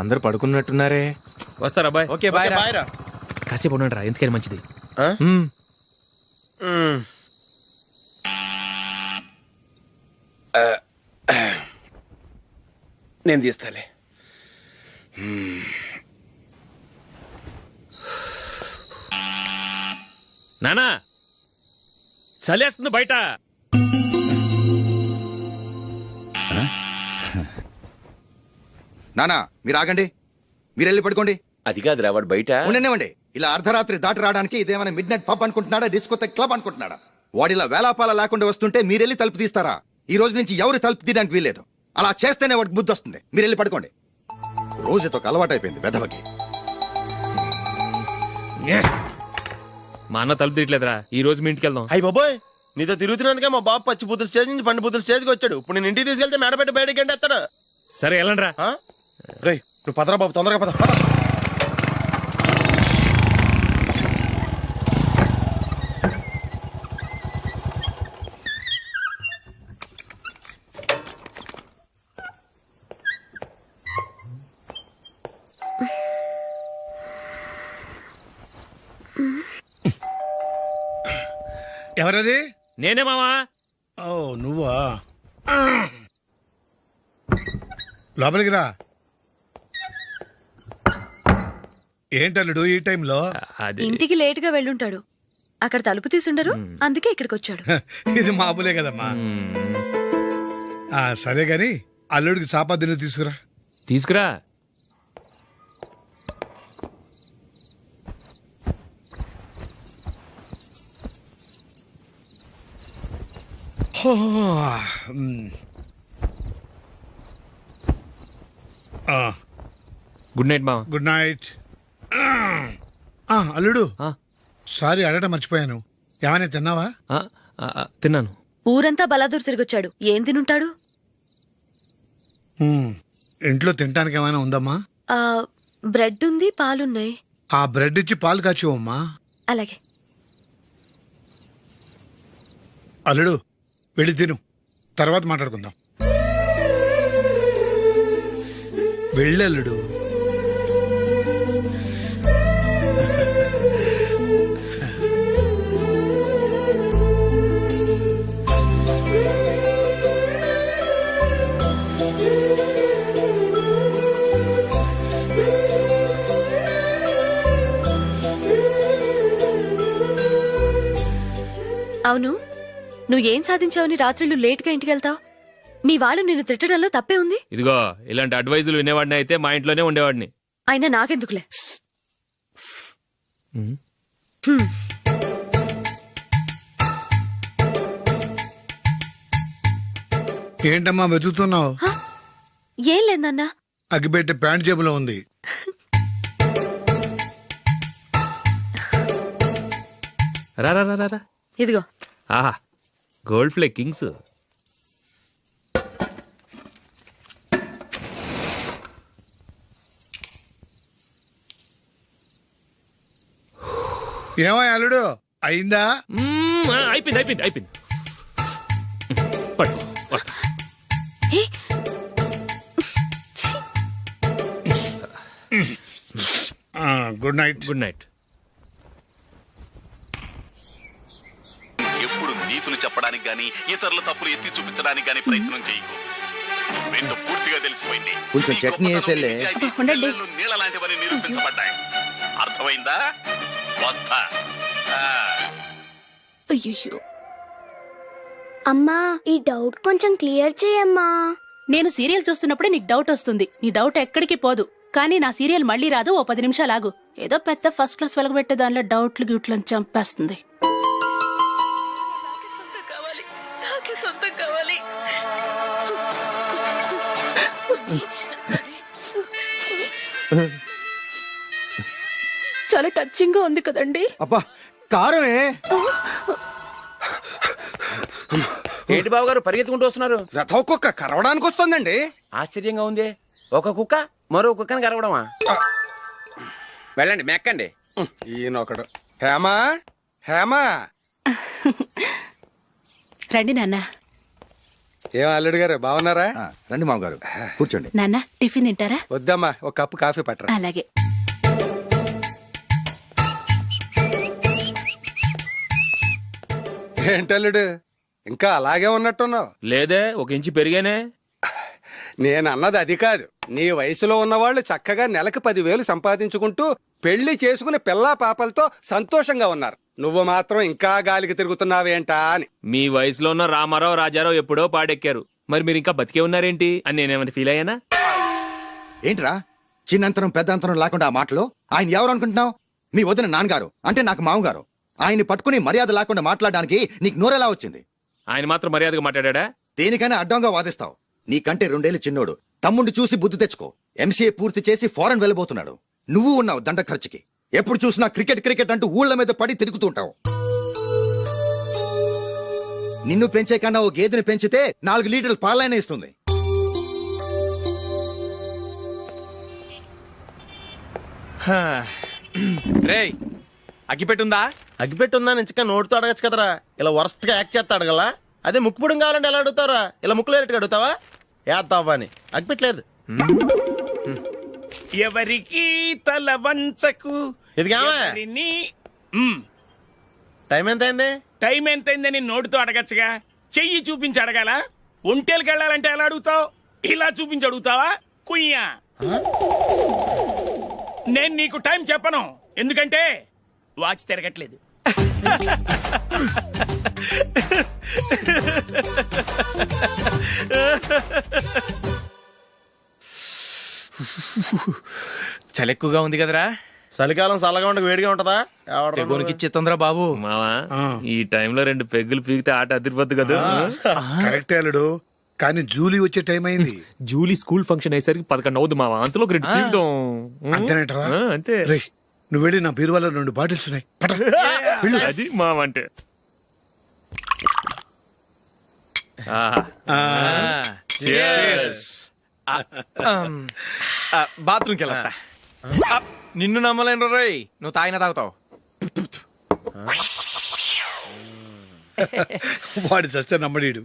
అందరూ పడుకున్నట్టున్నారే. వస్తారా bye? Okay bye రా. కాసేపు ఉండండి రా, ఎందుకని మంచిది. నేను తీస్తాలే. నానా చలేస్తుంది బయట. నానా మీరు ఆగండి, మీరు వెళ్ళి పడుకోండి. అది కాదురా, వాడు బయట ఉండనివ్వండి. ఇలా అర్ధరాత్రి దాటి రావడానికి ఇదేమైనా mid night pub అనుకుంటున్నాడా, discotheque club అనుకుంటున్నాడా? వాడిలా వేలాపాల లేకుండా వస్తుంటే మీరెళ్ళి తలుపు తీస్తారా? ఈ రోజు నుంచి ఎవరు తలుపు తీయడానికి వీల్లేదు. అలా చేస్తేనే వాడికి బుద్ధి వస్తుంది. మీరు వెళ్ళి పడుకోండి. రోజుతో అలవాటు అయిపోయింది వెధవకి. మా అన్న తలుపు తీయట్లేదురా, ఈ రోజు మీ ఇంటికి వెళ్దాం. అయ్యి బాబోయ్, నీతో తిరుగుతున్నందుకే మా బాబు పచ్చి బుద్ధుల స్టేజ్ నుంచి పండు బుద్ధుల స్టేజ్కి వచ్చాడు. ఇప్పుడు నేను ఇంటికి తీసుకెళ్తే మేడపెట్టి బయటకి ఎండేస్తాడు. సరే వెళ్ళండి రా. రేయ్ నువ్వు పదరా బాబు, తొందరగా పద. ఎవరది? నేనే మావా. ఓ నువ్వా? లోపలికి రా. ఏంటల్లుడు ఈ టైంలో? ఇంటికి లేట్ గా వెళ్ళుంటాడు. అక్కడ తలుపు తీసుండరు, అందుకే ఇక్కడికి వచ్చాడు. ఇది మామూలే కదమ్మా. సరే గాని అల్లుడికి చాపాదిని తీసుకురా. తీసుకురా. గుడ్ నైట్ మావా. Good night. అల్లుడు సారీ అడగటం మర్చిపోయాను. ఏమైనా తిన్నావా? తిన్నాను. ఊరంతా బలాదూర్ తిరిగొచ్చాడు, ఏం తినుంటాడు? ఇంట్లో తినటానికి ఏమైనా ఉందమ్మా? బ్రెడ్ ఉంది, పాలున్నాయి. ఆ బ్రెడ్ ఇచ్చి పాలు కాచివమ్మా. అలాగే. అల్లుడు వెళ్ళి తిను, తర్వాత మాట్లాడుకుందాం. వెళ్ళల్లుడు. అవును, నువ్వేం సాధించావని రాత్రులు లేట్గా ఇంటికి వెళ్తావు? మీ వాళ్ళు నిన్ను తిట్టడంలో తప్పే ఉంది. ఇదిగో ఇలాంటి అడ్వైజులు వినేవాడిని అయితే మా ఇంట్లోనే ఉండేవాడిని. అయినా నాకెందుకులే. ఏంటమ్మా వెతుకుతున్నావు? ఏం లేదన్నా. అగ్గిపెట్టే ప్యాంట్ జేబులో ఉంది. రా రా రా రా. ఇదిగో. ఆహా, గోల్డ్ ప్లే కింగ్స్. ఏమో అల్లుడు అయిందా? అయిపోయింది అయిపోయింది అయిపోయింది. పట్టు వస్తా. Good night. Good night. ఎప్పుడు నీతులు చెప్పడానికి గాని ఇతరుల తప్పులు ఎత్తి చూపించడానికి గాని ప్రయత్నం చేయకు. వీటితో పూర్తిగా తెలిసిపోయింది. కొంచెం చట్నీ వేసేలే. నీళ్ళ లాంటివని నిరూపించబడ్డాయి. అర్థమైందా? వస్తా. అయ్యో అమ్మా, ఈ డౌట్ కొంచెం క్లియర్ చేయమ్మా. నేను సీరియల్ చూస్తున్నప్పుడే నీకు డౌట్ వస్తుంది. నీ డౌట్ ఎక్కడికి పోదు. కానీ నా సీరియల్ మళ్ళీ రాదు. ఓ 10 నిమిషాలు ఆగు. ఏదో పెద్ద ఫస్ట్ క్లాస్ వెలగబెట్టే దానిలో డౌట్లు గ్యూట్లను చంపేస్తుంది. చాలా టచింగ్ గా ఉంది కదండి. అబ్బా కారమే. ఏంటి బాబు గారు పరిగెత్తుకుంటూ వస్తున్నారు? రథ కుక్క కరవడానికి వస్తుందండి. ఆశ్చర్యంగా ఉంది. ఒక కుక్క మరో కుక్కని కరవడమా? వెళ్ళండి మెక్కండి. ఈయనొకడు. హేమా హేమా రండి నాన్న. ఏం అల్లుడు గారు బాగున్నారా? రండి మామగారు కూర్చోండి. నాన్న టిఫిన్ తింటారా? వద్దమ్మా, ఒక కప్పు కాఫీ పట్టరా. అలాగే. ఏంటల్లుడు ఇంకా అలాగే ఉన్నట్టున్నావు? లేదే, ఒక ఇంచు పెరిగానే. నేను అన్నది అది కాదు. నీ వయసులో ఉన్నవాళ్ళు చక్కగా నెలకు 10,000 సంపాదించుకుంటూ పెళ్లి చేసుకుని పిల్లా పాపలతో సంతోషంగా ఉన్నారు. నువ్వు మాత్రం ఇంకా గాలికి తిరుగుతున్నావేంటా అని. మీ వయసులో ఉన్న రామారావు రాజారావు ఎప్పుడో పాడెక్కారు, మరి మీరు ఇంకా బతికే ఉన్నారేంటి అని నేనేమైనా ఫీల్ అయ్యానా? ఏంట్రా చిన్నంతరం పెద్దంతరం లేకుండా ఆ మాటలు? ఆయన ఎవరు అనుకుంటున్నావు? మీ వదిన నాన్నగారు, అంటే నాకు మామగారు. ఆయన్ని పట్టుకుని మర్యాద లేకుండా మాట్లాడడానికి నీకు నోరెలా వచ్చింది? ఆయన మాత్రం మర్యాదగా మాట్లాడా? దేనికైనా అడ్డంగా వాదిస్తావు. నీకంటే 2 ఏళ్లు చిన్నోడు. తమ్ముండి చూసి బుద్ధి తెచ్చుకో. ఎంసీఏ పూర్తి చేసి ఫారెన్ వెళ్ళబోతున్నాడు. నువ్వు ఉన్నావు దండ ఖర్చుకి. ఎప్పుడు చూసినా క్రికెట్ క్రికెట్ అంటూ ఊళ్ళ మీద పడి తిరుగుతూ ఉంటావు. నిన్ను పెంచే కన్నా ఓ గేదెని పెంచితే 4 లీటర్లు పాలైనా ఇస్తుంది. రేయ్, అగ్గిపెట్టుందా? అగ్గిపెట్టుందా నుంచి నోటితో అడగచ్చు కదరా. ఇలా వరస్ట్ గా యాక్ట్ చేస్తా అడగలా. అదే ముక్కుపుడం కావాలంటే ఎలా అడుగుతారా? ఇలా ముక్కులేటట్టుగా అడుగుతావా? ఏత్తావా అని. అగ్గిపెట్టలేదు. ఎవరికి తల వంచకు. ఇది కావా? టైం ఎంత అయింది? టైం ఎంతైందని నోటితో అడగచ్చుగా, చెయ్యి చూపించి అడగాల. ఒంటేలకు వెళ్ళాలంటే ఎలా అడుగుతావు? ఇలా చూపించి అడుగుతావా? కుయ్యా. నేను నీకు టైం చెప్పను, ఎందుకంటే వాచ్ తిరగట్లేదు. చలి ఎక్కువగా ఉంది కదరా. చలికాలం చల్లగా ఉండక వేడిగా ఉంటదా? తెగోనికి చిత్తంద్రా బాబు. మావా, ఈ టైంలో 2 పెగ్గులు పీకితే ఆట అదిరిపోద్దు కదా. కరెక్టే అల్లుడు, కానీ జూలీ వచ్చే టైం అయింది. జూలీ స్కూల్ ఫంక్షన్ అయ్యేసరికి 11 అవుద్ది మావా. అంతలో 2 పీకుతాం. అంతేనేటవా? అంతే. రేయ్, నువ్వు వెళ్ళి నా బీరువాలో 2 బాటిల్స్ ఉన్నాయి. పట. వెళ్ళు. అది మావా అంటే. బాత్రూమ్కి వెళ్తా. నిన్ను నమ్మలేను రోయ్, నువ్వు తాగినా తాగుతావు. వాడి చస్తే నమ్మడీడు.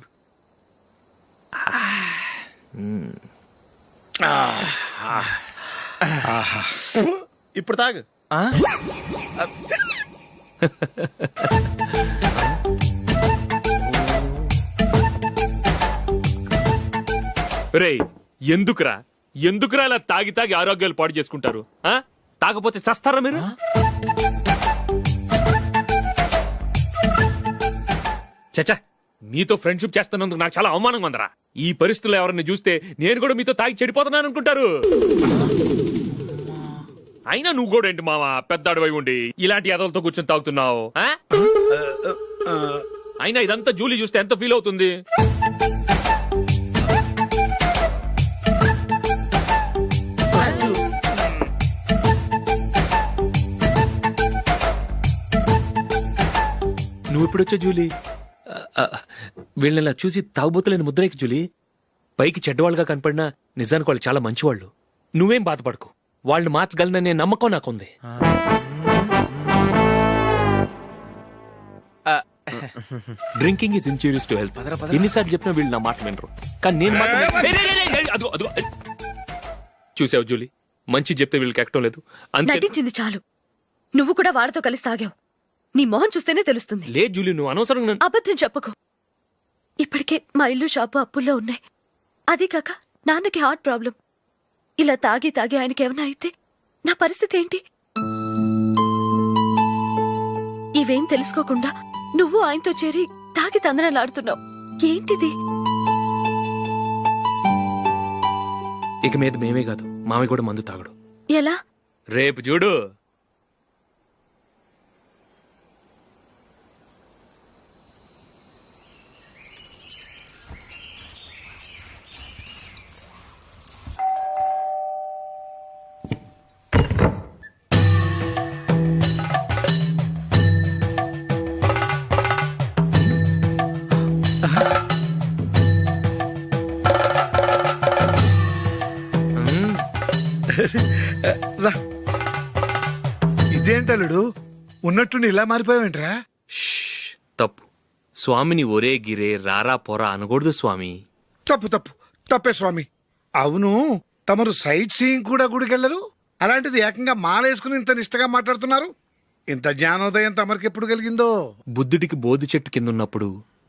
ఇప్పుడు తాగు. రేయ్, ఎందుకురా ఇలా తాగి తాగి ఆరోగ్యాలు పాడు చేసుకుంటారు? తాగపోతే చస్తారా మీరు? చచ్చా, మీతో ఫ్రెండ్షిప్ చేస్తున్నందుకు నాకు చాలా అవమానంగా ఉందరా. ఈ పరిస్థితుల్లో ఎవరిని చూస్తే నేను కూడా మీతో తాగి చెడిపోతున్నాను అనుకుంటారు. అయినా నువ్వు కూడా ఏంటి మావా, పెద్ద అడవై ఉండి ఇలాంటి ఎదలతో కూర్చొని తాగుతున్నావు? అయినా ఇదంతా జూలీ చూస్తే ఎంత ఫీల్ అవుతుంది? నువ్వు ఇప్పుడొచ్చా జూలీ? వీళ్ళని చూసి తాగుబోతులేని ముద్రేకి జూలీ. పైకి చెడ్డవాళ్ళుగా కనపడినా నిజానికి వాళ్ళు చాలా మంచివాళ్ళు. నువ్వేం బాధపడకు, వాళ్ళని మార్చగలననే నమ్మకం నాకుంది. Drinking is injurious to health. ఎన్నిసార్లు చెప్పినా వీళ్ళు నా మాట వినరు, కానీ నేను మాత్రం. చూసావు జూలీ, మంచి చెప్తే వీళ్ళకి ఎక్కడం లేదు. నటించింది చాలు. నువ్వు కూడా వాళ్ళతో కలిసి తాగావు. నీ మొహం చూస్తేనే తెలుస్తుంది. లే జూలీ, నువ్వు అనవసరంగా అబద్ధం చెప్పకు. ఇప్పటికే మా ఇల్లు షాపు అప్పుల్లో ఉన్నాయి. అదే కాక నాన్నకి హార్ట్ ప్రాబ్లం. ఇలా తాగి తాగి ఆయనకి ఏమైనా అయితే నా పరిస్థితి ఏంటి? ఇవేం తెలుసుకోకుండా నువ్వు ఆయనతో చేరి తాగి తందనలాడుతున్నావు. ఏంటిది? ఇక మీద మేమే కాదు, మావి కూడా మందు తాగడు. ఎలా? రేపు చూడు. ఇదేంటలుడు, ఉన్నట్టుండి ఇలా మారిపోయావేంట్రా? తప్పు. స్వామిని ఒరే గిరే రారా పోరా అనకూడదు స్వామి. తప్పే స్వామి. అవును, తమరు సైట్ సీయింగ్ కూడా గుడికెళ్ళరు, అలాంటిది ఏకంగా మాలేసుకుని ఇంత నిష్టగా మాట్లాడుతున్నారు. ఇంత జ్ఞానోదయం తమరికి ఎప్పుడు కలిగిందో? బుద్ధుడికి బోధి చెట్టు కింద ఉన్నప్పుడు,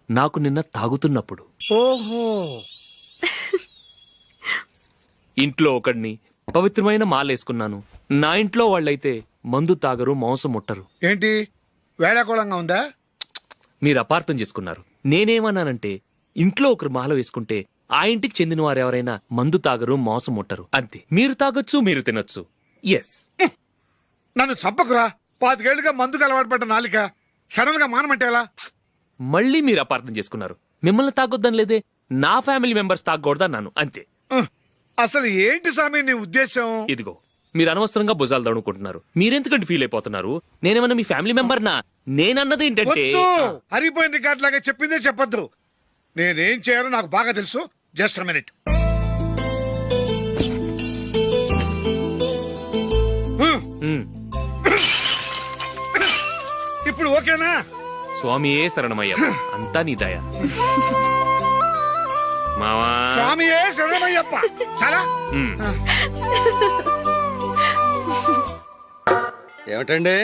నాకు నిన్న తాగుతున్నప్పుడు. ఓహో, ఇంట్లో ఒకడిని పవిత్రమైన మాలేసుకున్నాను. నా ఇంట్లో వాళ్ళైతే మందు తాగరు, మాంసం ముట్టరు. ఏంటి వేళాకోళంగా ఉందా? మీరు అపార్థం చేసుకున్నారు. నేనేమన్నానంటే, ఇంట్లో ఒకరు మాల వేసుకుంటే ఆ ఇంటికి చెందిన వారు ఎవరైనా మందు తాగరు, మాంసం ముట్టరు, అంతే. మీరు తాగొచ్చు, మీరు తినొచ్చు. ఎస్. నన్ను చంపకురా. 5 ఏళ్లుగా మందుకు అలవాటు పడ్డ నాలిక సడన్ గా మానమంటే ఎలా? మళ్ళీ మీరు అపార్థం చేసుకున్నారు. మిమ్మల్ని తాగొద్దని లేదే, నా ఫ్యామిలీ మెంబర్స్ తాగకూడదన్నాను, అంతే. అసలు ఏంటి స్వామి నీ ఉద్దేశం? ఇదిగో, మీరు అనవసరంగా భుజాలు దడుకుంటున్నారు. మీరెందుకంటే ఫీల్ అయిపోతున్నారు? నేనేమన్నా మీ ఫ్యామిలీ మెంబర్నా? నేనన్నది ఏంటంటే, హరిపోయిన రికార్డ్ లాగా చెప్పిందే చెప్పొద్దు. నేనేం చేయాలో నాకు బాగా తెలుసు. Just minute. ఇప్పుడు ఓకేనా? స్వామియే శరణమయ్య, అంతా నీ దయ. మావా, స్వామియే శరణమయ్యప్ప. చాలా ఏమిటండి,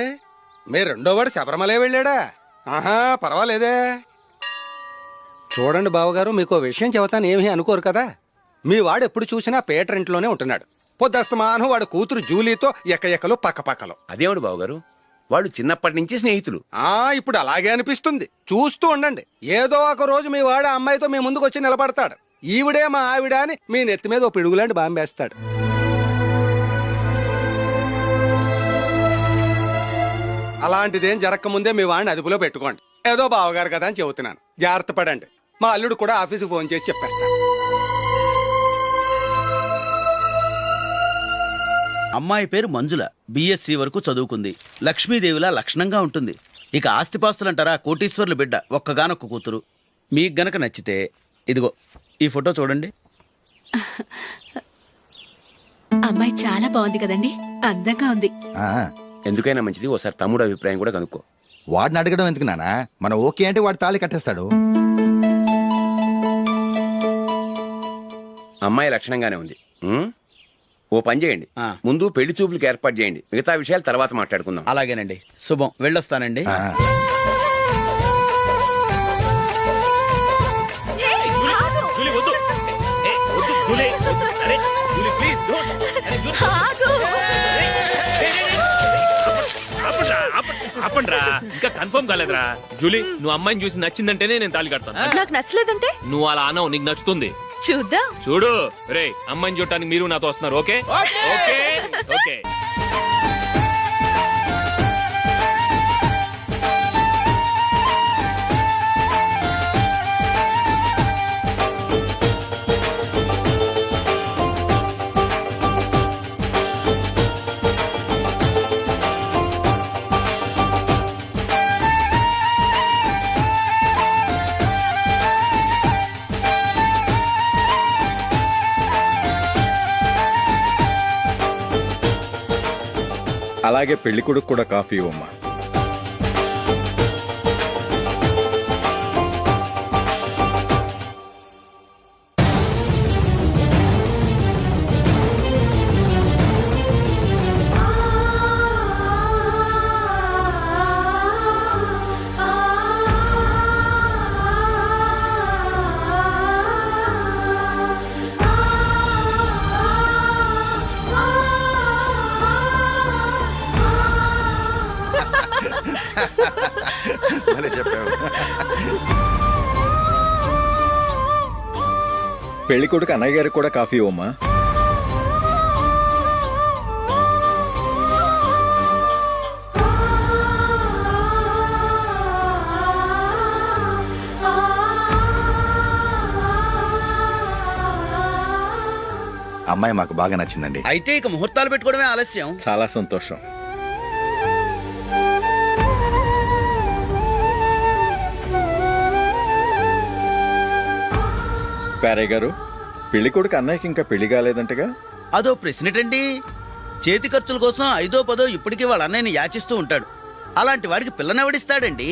మీ రెండోవాడు శబరిమలే వెళ్ళాడా? ఆహా, పర్వాలేదే. చూడండి బావగారు, మీకు విషయం చెబుతాను, ఏమీ అనుకోరు కదా. మీ వాడు ఎప్పుడు చూసినా పేటర్ ఇంట్లోనే ఉంటున్నాడు. పొద్దస్తమానం వాడు కూతురు జూలీతో ఎక్కలు పక్కపక్కలు. అదేవాడు బావగారు, వాడు చిన్నప్పటి నుంచి స్నేహితులు. ఇప్పుడు అలాగే అనిపిస్తుంది. చూస్తూ ఉండండి, ఏదో ఒక రోజు మీ వాడు ఆ అమ్మాయితో మీ ముందుకు వచ్చి నిలబడతాడు. ఈవిడే మా ఆవిడ అని మీ నెత్తి మీద ఓ పిడుగులాంటి బాంబేస్తాడు. అలాంటిదేం జరగకముందే మీ వాడిని అదుపులో పెట్టుకోండి. ఏదో బావగారు కదా అని చెబుతున్నాను, జాగ్రత్త పడండి. మా అల్లుడు కూడా ఆఫీసుకు ఫోన్ చేసి చెప్పేస్తాను. అమ్మాయి పేరు మంజుల, బిఎస్సి వరకు చదువుకుంది. లక్ష్మీదేవిలా లక్షణంగా ఉంటుంది. ఇక ఆస్తిపాస్తులంటారా, కోటీశ్వర్లు బిడ్డ, ఒక్కగానొక్క కూతురు. మీకు గనక నచ్చితే ఇదిగో ఈ ఫోటో చూడండి. అమ్మాయి చాలా బాగుంది కదండి, అందంగా ఉంది. ఎందుకైనా మంచిది ఓసారి తమ్ముడు అభిప్రాయం కూడా కనుక్కో. వాడిని అడగడం ఎందుకు నానా? మనం ఓకే అంటే వాడు తాళి కట్టేస్తాడు. అమ్మాయి లక్షణంగానే ఉంది. ఓ పని చేయండి, ముందు పెళ్లి చూపులకు ఏర్పాటు చేయండి, మిగతా విషయాలు తర్వాత మాట్లాడుకుందాం. అలాగేనండి, శుభం, వెళ్ళొస్తానండి. ఆపండ్రా, ఇంకా కన్ఫర్మ్ కాలేదురా. జూలీ, నువ్వు అమ్మాయిని చూసి నచ్చిందంటేనే నేను తాళి కడతాను. నాకు నచ్చలేదంటే నువ్వు అలా అనవు, నీకు నచ్చుతుంది. చూద్దాం. చూడు రే, అమ్మాయిని చూడటానికి మీరు నాతో వస్తున్నారు. Okay okay okay. అలాగే పెళ్లి కొడుకు కూడా కాఫీ ఇవ్వమ్మా. పెళ్లి కొడుకు అన్నయ్య గారికి కూడా కాఫీ ఇవ్వమ్మా. అమ్మాయి మాకు బాగా నచ్చిందండి. అయితే ఇక ముహూర్తాలు పెట్టుకోవడమే ఆలస్యం. చాలా సంతోషం. పేరయ్య గారు, పెళ్లి కొడుకు అన్నయ్యకి ఇంకా పెళ్లి కాలేదంటగా? అదో ప్రశ్నటండి. చేతి ఖర్చుల కోసం 5దో 10దో ఇప్పటికీ వాళ్ళ అన్నయ్యని యాచిస్తూ ఉంటాడు. అలాంటి వాడికి పిల్లనెవడిస్తాడండి?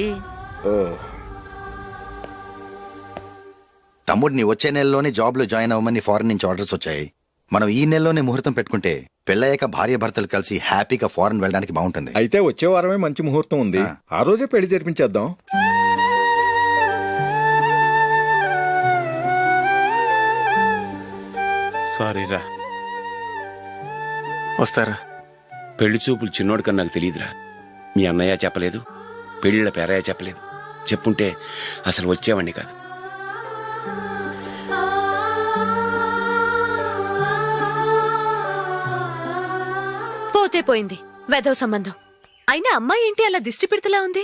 తమ్ముడిని వచ్చే నెలలోనే జాబ్ లో జాయిన్ అవ్వమని ఫారెన్ నుంచి ఆర్డర్స్ వచ్చాయి. మనం ఈ నెలలోనే ముహూర్తం పెట్టుకుంటే పెళ్ళయ్యాక భార్య భర్తలు కలిసి హ్యాపీగా ఫారెన్ వెళ్ళడానికి బాగుంటుంది. అయితే వచ్చే వారమే మంచి ముహూర్తం ఉంది, ఆ రోజే పెళ్లి జరిపించేద్దాం. సారీరా. వస్తారా? పెళ్లి చూపులు చిన్నోడు కన్నా నాకు తెలియదురా. మీ అన్నయ్య చెప్పలేదు, పెళ్ళిళ్ళ పేరయ్య చెప్పలేదు. చెప్పుంటే అసలు వచ్చేవాడిని కాదు. పోతే పోయింది వెధవ సంబంధం. అయినా అమ్మాయి ఏంటి అలా దిష్టి పెడతలా ఉంది?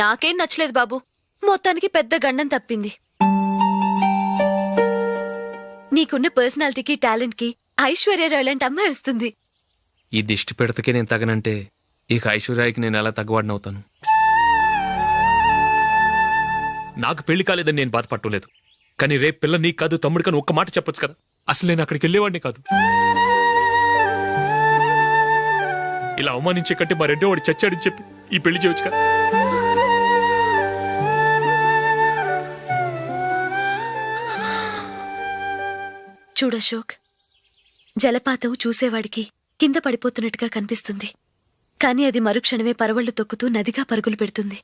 నాకేం నచ్చలేదు బాబు. మొత్తానికి పెద్ద గండం తప్పింది. నీకున్న పర్సనాలిటీకి టాలెంట్ కి ఐశ్వర్యరాయ్ లాంటి అమ్మాయి వస్తుంది. ఈ దిష్టి పెడతకే నేను తగనంటే ఇక ఐశ్వర్యానికి నేను ఎలా తగ్గవాడినవుతాను? నాకు పెళ్లి కాలేదని నేను బాధపడలేదు, కానీ రేపు పిల్ల నీకు కాదు తమ్ముడు కానీ ఒక్క మాట చెప్పొచ్చు కదా. అసలు నేను అక్కడికి వెళ్ళేవాడిని కాదు. ఇలా అవమానించే కంటే మా రెండో వాడు చచ్చాడని చెప్పి ఈ పెళ్లి చేయొచ్చు కదా. చూడశోక్, జలపాతం చూసేవాడికి కింద పడిపోతున్నట్టుగా కనిపిస్తుంది, కానీ అది మరుక్షణమే పరవళ్లు తొక్కుతూ నదిగా పరుగులు పెడుతుంది.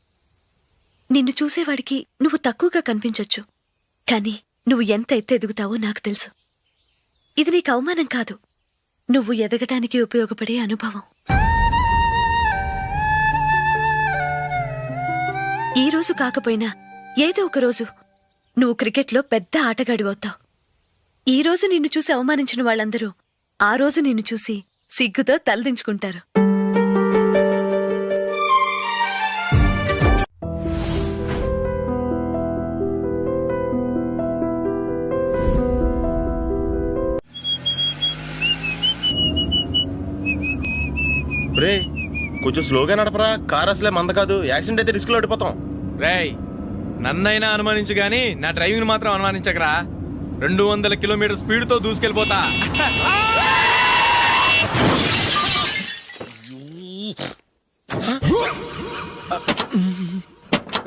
నిన్ను చూసేవాడికి నువ్వు తక్కువగా కనిపించొచ్చు, కానీ నువ్వు ఎంత ఎత్తు ఎదుగుతావో నాకు తెలుసు. ఇది నీకు అవమానం కాదు, నువ్వు ఎదగటానికి ఉపయోగపడే అనుభవం. ఈ రోజు కాకపోయినా ఏదో ఒక రోజు నువ్వు క్రికెట్లో పెద్ద ఆటగాడివవుతావు. ఈ రోజు నిన్ను చూసి అవమానించిన వాళ్ళందరూ ఆ రోజు నిన్ను చూసి సిగ్గుతో తలదించుకుంటారు. రే కొంచెం స్లోగా నడపరా, కార్ అసలే మంద కాదు. యాక్సిడెంట్ అయితే రిస్క్ లో ఓడిపోతాం. రేయ్, నన్నైనా అనుమానించు గాని నా డ్రైవింగ్ మాత్రం అనుమానించకరా. 200 కిలోమీటర్ స్పీడ్ తో దూసుకెళ్ళిపోతా.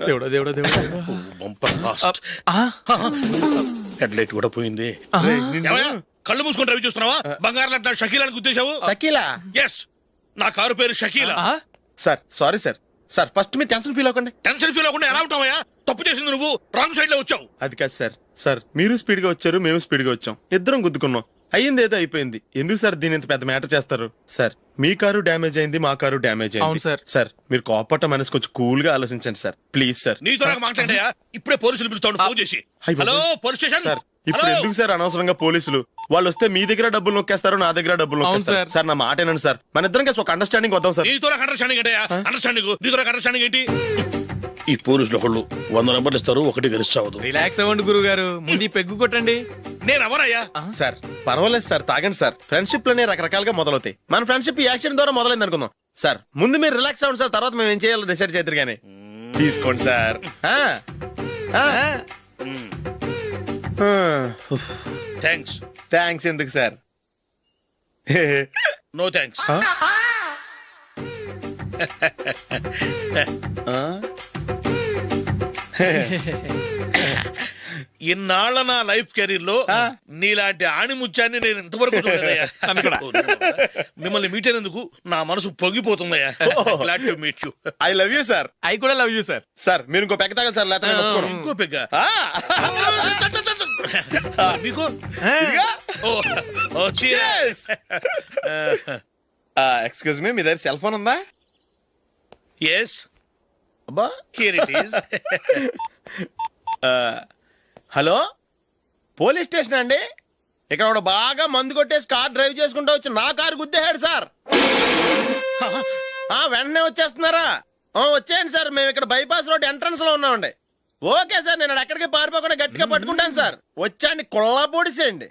దేవుడా దేవుడా దేవుడా, హెడ్ లైట్ కూడా పోయింది. కళ్ళు మూసుకొని రవి చూస్తున్నావా? బంగారం లాంటి షకీలాని గుర్తించావు? షకీలా? ఎస్, నా కారు పేరు Shakeela. Sir sorry sir. Sir first మీరు టెన్షన్ ఫీల్ అవ్వకండి. టెన్షన్ ఫీల్ అవ్వకుండా ఎలా ఉంటావయ్యా? తప్పు చేసింది నువ్వు, రాంగ్ సైడ్ లో వచ్చావు. అది కాదు సార్. సార్ మీరు స్పీడ్ గా వచ్చారు, మేము స్పీడ్ గా వచ్చాం, ఇద్దరం గుద్దుకున్నాం. అయ్యింది ఏదో అయిపోయింది. ఎందుకు సార్ దీని ఇంత పెద్ద మ్యాటర్ చేస్తారు? సార్ మీ కారు డ్యామేజ్ అయింది, మా కారు డ్యామేజ్ అయింది. అవును సార్. సార్ మీరు కోపట్ట మనసు కొంచెం కూల్ గా ఆలోచించండి సార్, ప్లీజ్ సార్. నీతో నాకు మాట్లాడాయా? ఇప్పుడే పోలీసులు పిలుస్తాను, ఫోన్ చేసి. Hello police station. సార్ ఇప్పుడు ఎందుకు సార్ అనవసరంగా పోలీసులు? వాళ్ళు వస్తే మీ దగ్గర డబ్బులు నొక్కేస్తారు, నా దగ్గర డబ్బులు నొక్కేస్తారు. సార్ నా మాట ఏనండి సార్, మన ఇద్దరం కలిసి ఒక అండర్స్టాండింగ్ వద్దాం సార్. నీతో నాకు అండర్స్టాండింగ్ అంటే అండర్స్టాండింగ్, నీతో నాకు అండర్స్టాండింగ్ ఏంటి? ఈ పోలీసులు ఒకళ్ళు 100 నెంబర్లు ఇస్తారు, ఒకటి గెలుస్తావు. రిలాక్స్ అవ్వండి గురువు గారు, ముందు పెగ్గు కొట్టండి. నేను ఎవరయ్యా? సార్ పర్వాలేదు సార్, తాగండి సార్. ఫ్రెండ్షిప్ లోనే రకరకాలుగా మొదలవుతాయి. మన ఫ్రెండ్షిప్ ఈ యాక్సిడెంట్ ద్వారా మొదలైంది అనుకుందాం. సార్ ముందు మీరు రిలాక్స్ అవ్వండి సార్, తర్వాత మేము ఏం చేయాలో డిసైడ్ చేద్దరు కానీ. తీసుకోండి సార్. థ్యాంక్స్. థ్యాంక్స్ ఎందుకు సార్? No thanks. ఇన్నాళ్ళ నా లైఫ్ కెరీర్ లో నీలాంటి ఆణిముత్యాన్ని నేను ఇంతవరకు చూడలేదయ్యా. మిమ్మల్ని మీట్ అయినందుకు నా మనసు పొంగిపోతుందయ్యా. Glad to meet you. I love you sir. I కూడా లవ్ యూ సార్. సార్ మీరు ఇంకో పెగ్గ తాగండి సార్, లేకపోతే ఇంకో పెగ్గ మీకు. ఎక్స్క్యూజ్ మీ, మీ దగ్గర సెల్ ఫోన్ ఉందా? ఎస్. అబ్బా here it is. Hello police station అండి. ఇక్కడ ఒకడు బాగా మందు కొట్టేసి కార్ డ్రైవ్ చేసుకుంటూ వచ్చి నా కారు గుద్దేశాడు సార్. వెంటనే వచ్చేస్తున్నారా? వచ్చేయండి సార్, మేము ఇక్కడ బైపాస్ రోడ్ ఎంట్రన్స్ లో ఉన్నామండి. ఓకే సార్, నేను ఎక్కడికి పారిపోకుండా గట్టిగా పట్టుకుంటాను సార్. వచ్చాండి, కుళ్ళా పొడిసేయండి.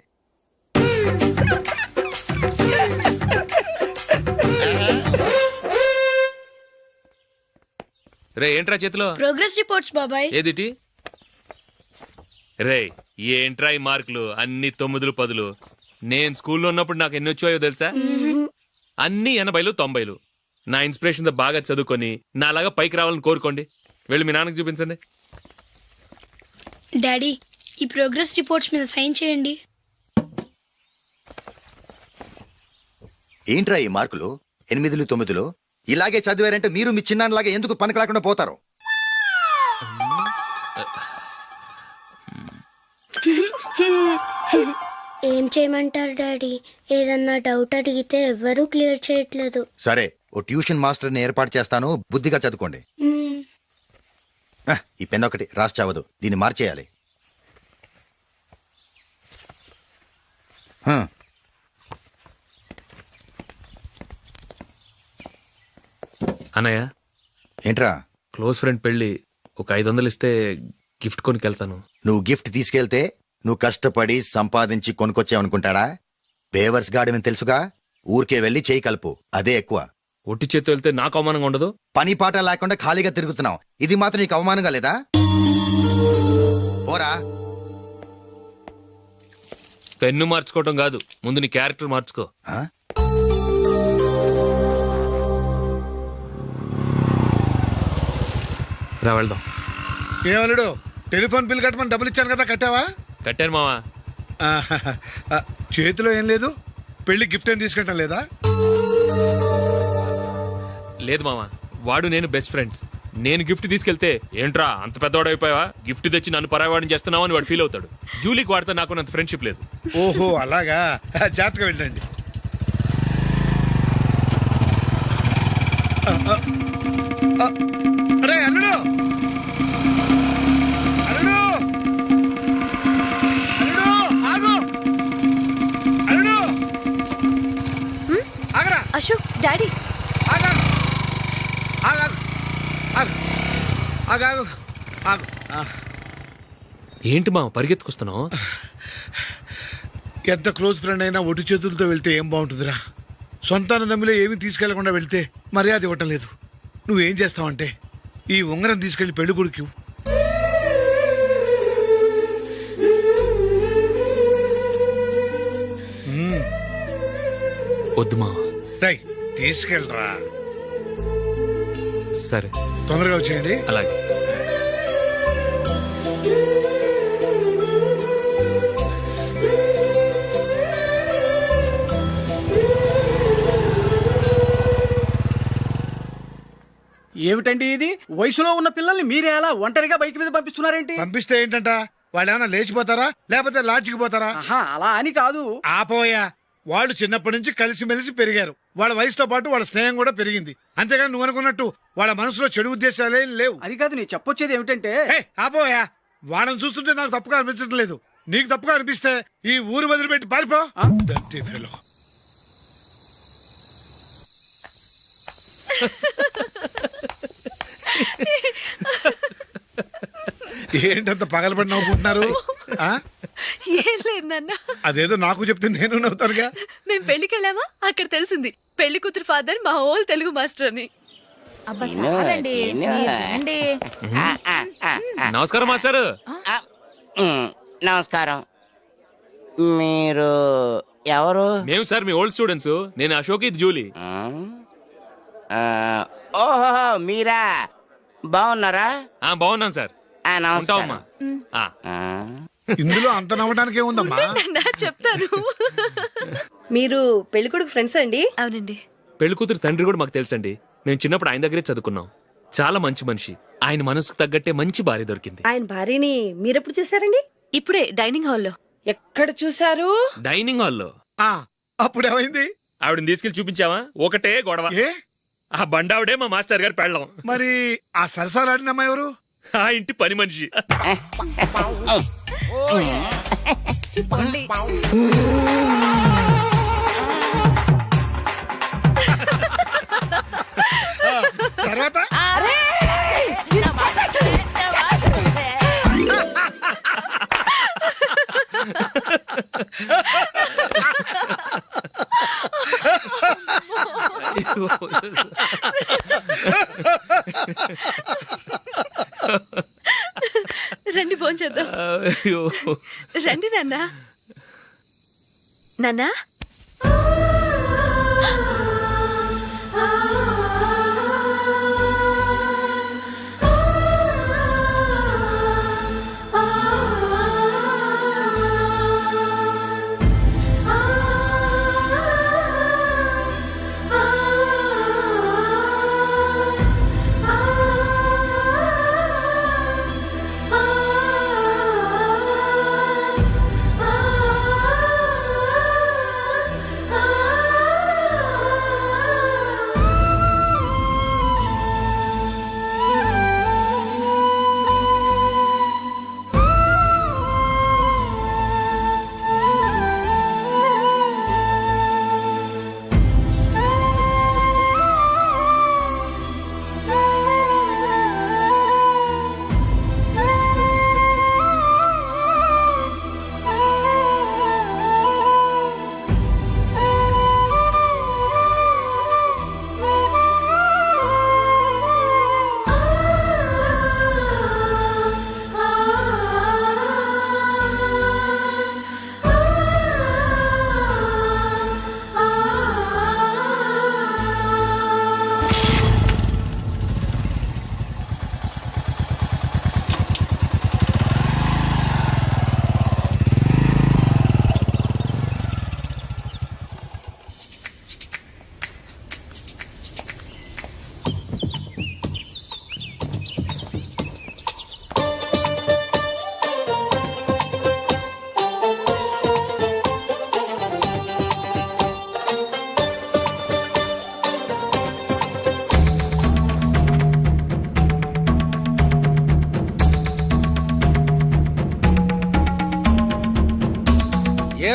రే ఏంట్రా చేతిలో? ప్రోగ్రెస్ రిపోర్ట్స్ బాబాయ్. ఏదిటి? రే ఏంట్రా ఈ మార్కులు అన్ని 9లు 10లు? నేను స్కూల్లో ఉన్నప్పుడు నాకు ఎన్ని వచ్చాయో తెలుసా? అన్ని 80లు 90లు. నా ఇన్స్పిరేషన్ తో బాగా చదువుకొని నాలాగా పైకి రావాలని కోరుకోండి. వెళ్ళి మీ నాన్నకి చూపించండి. డాడీ ఈ ప్రోగ్రెస్ రిపోర్ట్స్ మీద సైన్ చేయండి. ఏంట్రా ఈ మార్కులు 8, 9? ఇలాగే చదివారంటే మీరు మీ చిన్నాన్నలాగా ఎందుకు పనికి లేకుండా పోతారు? ఏం చేయమంటారు డాడీ? ఏదన్నా డౌట్ అడిగితే ఎవ్వరూ క్లియర్ చేయట్లేదు. సరే, ఓ ట్యూషన్ మాస్టర్ని ఏర్పాటు చేస్తాను, బుద్ధిగా చదువుకోండి. ఈ పెన్ ఒకటి రాసి చావదు, దీన్ని మార్చేయాలి. అన్నయ్య, ఏంట్రా? క్లోజ్ ఫ్రెండ్ పెళ్లి, ఒక 500 ఇస్తే గిఫ్ట్ కొనుకెళ్తాను. నువ్వు గిఫ్ట్ తీసుకెళ్తే నువ్వు కష్టపడి సంపాదించి కొనుక్కొచ్చావనుకుంటాడా? బేవర్స్ గాడివని తెలుసుగా, ఊరికే వెళ్ళి చేయి కలుపు, అదే ఎక్కువ. ఒట్టి చేత్తో వెళ్తే నాకు అవమానంగా ఉండదు? పని పాట లేకుండా ఖాళీగా తిరుగుతున్నావు, ఇది మాత్రం నీకు అవమానంగా లేదా? పోరా. పెన్ను మార్చుకోవటం కాదు, ముందు నీ క్యారెక్టర్ మార్చుకో. రా వెళ్దాం. ఏమలుడు, టెలిఫోన్ బిల్ కట్టమని డబ్బులు ఇచ్చాను కదా, కట్టావా? కట్టాను మావా. చేతిలో ఏం లేదు, పెళ్లి గిఫ్ట్ ఏం తీసుకుంటాం లేదా? లేదు మావా, వాడు నేను బెస్ట్ ఫ్రెండ్స్. నేను గిఫ్ట్ తీసుకెళ్తే ఏంట్రా అంత పెద్దవాడైపోయావా, గిఫ్ట్ తెచ్చి నన్ను పరాయవాడిని చేస్తున్నావు అని వాడు ఫీల్ అవుతాడు. జూలీకి వాడితే నాకు అంత ఫ్రెండ్షిప్ లేదు. ఓహో అలాగా, జాగ్రత్తగా వెళ్ళండి. అరే అల్లుడు, అల్లుడు, అల్లుడు, ఆగు, అల్లుడు, ఆగరా. అశోక్, డాడీ, ఆగు, ఆగు, ఆగు, ఆగు, ఆగు. ఏంటి మా పరిగెత్తుకొస్తున్నావు? ఎంత క్లోజ్ ఫ్రెండ్ అయినా ఒటి చేతులతో వెళ్తే ఏం బాగుంటుందిరా. సొంతాన నమ్మిలో ఏమీ తీసుకెళ్లకుండా వెళ్తే మర్యాద ఇవ్వటం లేదు. నువ్వేం చేస్తావంటే ఈ ఉంగరం తీసుకెళ్లి పెళ్లి కొడుకు. వద్దు మా. రై, తీసుకెళ్ళరా. సరే, తొందరగా వచ్చేయండి. అలాగే. ఏమిటండి ఇది? వయసులో ఉన్న పిల్లల్ని మీరే అలా ఒంటరిగా బైక్ మీద పంపిస్తున్నారేంటి? పంపిస్తే ఏంటంట, వాళ్ళు ఏమైనా లేచిపోతారా లేకపోతే లాడ్జికి పోతారా? అలా అని కాదు. ఆపోయా, వాళ్ళు చిన్నప్పటి నుంచి కలిసిమెలిసి పెరిగారు. వాళ్ళ వయసుతో పాటు వాళ్ళ స్నేహం కూడా పెరిగింది. అంతేగాని నువ్వు అనుకున్నట్టు వాళ్ళ మనసులో చెడు ఉద్దేశాలేం లేవు. అది కాదు, నేను చెప్పొచ్చేది ఏమిటంటే, ఆపోయా, వాళ్ళని చూస్తుంటే నాకు తప్పుగా అనిపించడం లేదు. నీకు తప్పుగా అనిపిస్తే ఈ ఊరు వదిలిపెట్టి పారిపో. ఏంటంత పగలబడి నవ్వుకుంటున్నారు? ఏం లేదు నాన్న. అదేదో నాకు చెప్తే నేను నవ్వుతానుగా. మేము పెళ్లికి వెళ్ళామా, అక్కడ తెలిసింది పెళ్లి కూతురు ఫాదర్ మా హోల్ తెలుగు మాస్టర్ అని. నమస్కారం మాస్టర్. నమస్కారం. మీరు ఎవరు? మేము సార్ మీ ఓల్డ్ స్టూడెంట్స్. నేను అశోక్, ఇది జూలీ. ఓహో మీరా, బాగున్నారా? బాగున్నాను సార్. నమస్కారం. ఇందులో అంత నవ్వడానికి ఏముందమ్మా? చెప్తాను. మీరు పెళ్లి కొడుకు ఫ్రెండ్స్ అండి? అవునండి. పెళ్లి కూతురు తండ్రి కూడా మాకు తెలుసండి. మేము చిన్నప్పుడు ఆయన దగ్గరే చదువుకున్నాం. చాలా మంచి మనిషి. ఆయన మనసుకు తగ్గట్టే మంచి భార్య దొరికింది. ఆయన భార్యని మీరెప్పుడు చూసారండి? ఇప్పుడే డైనింగ్ హాల్లో. ఎక్కడ చూసారు? డైనింగ్ హాల్లో. అప్పుడు ఏమైంది? ఆవిడని తీసుకెళ్లి చూపించావా, ఒకటే గొడవ. ఆ బండావిడే మా మాస్టర్ గారు పెళ్ళం. మరి ఆ సరసాలాడినమ్మా ఎవరు? ఆ ఇంటి పని మనిషి. తర్వాత రండి భోంచేద్దాం. రండి నాన్న. నాన్నా,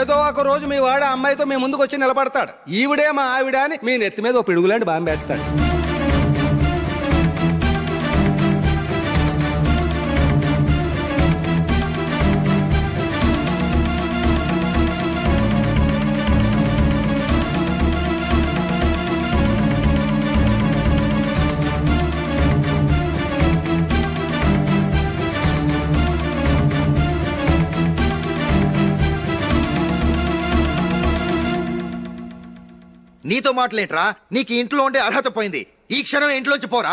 ఏదో ఒక రోజు మీ వాడు ఆ అమ్మాయితో మీ ముందుకు వచ్చి నిలబడతాడు. ఈవిడే మా ఆవిడ అని మీ నెత్తి మీద ఓ పిడుగులాంటి బాంబేస్తాడు. నీతో మాటలేంట్రా? నీకు ఇంట్లో ఉండే అర్హత పోయింది. ఈ క్షణం ఇంట్లోంచి పోరా.